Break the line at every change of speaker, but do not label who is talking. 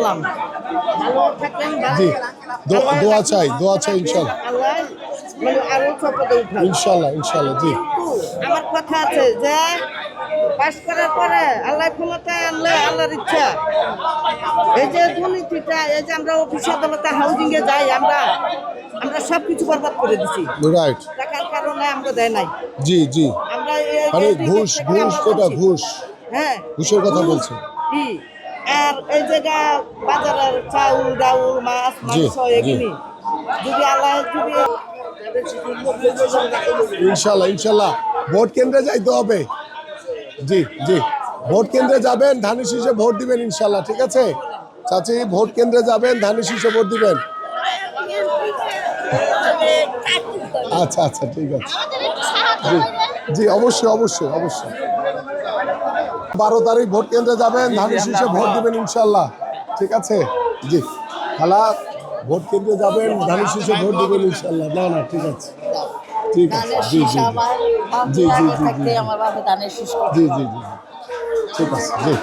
সালাম। ভালো থাকলেন,
জি দোয়া চাই ইনশাল্লাহ
আল্লাহ মানে আরো সম্পদে উঠান।
ইনশাল্লাহ জি
আমার কথা আছে যে পাশ করার পরে আল্লাহ ক্ষমতায় আনলে আল্লাহর ইচ্ছা এই যে দুর্নীতিটা, এই যে আমরা অফিস আদালতে হাউজিং এ যাই, আমরা সবকিছু বরবাদ করে দিছি
রাইট
টাকার কারণে আমরা দেয় নাই।
জি জি
আমরা
মানে ঘুষ যেটা ঘুষ
হ্যাঁ
ঘুষের কথা বলছে
কি আর এই জায়গা বাজারের চাউল ডাউল মাছ
জি
মাংস
জি
এগুলি যদি আল্লাহ যদি
ইনশাল্লাহ ভোট কেন্দ্রে যাইতে হবে। জি জি ভোট কেন্দ্রে যাবেন, ধানের শীষে ভোট দিবেন ইনশাল্লাহ। ঠিক আছে চাচি, ভোট কেন্দ্রে যাবেন, ধানের শীষে ভোট দিবেন। আচ্ছা আচ্ছা ঠিক আছে জি জি অবশ্যই 12 তারিখ ভোট কেন্দ্রে যাবেন, ধানের শীষে ভোট দিবেন ইনশাল্লাহ। ঠিক আছে জি খালা, ভোট কেন্দ্রে যাবেন, ধানের শীষে ভোট দিবেন ইনশাল্লাহ। না ঠিক আছে ঠিক আছে জি জি জি জি জি জি
আমার বাবা ধানের শীষ
জি জি জি ঠিক আছে জি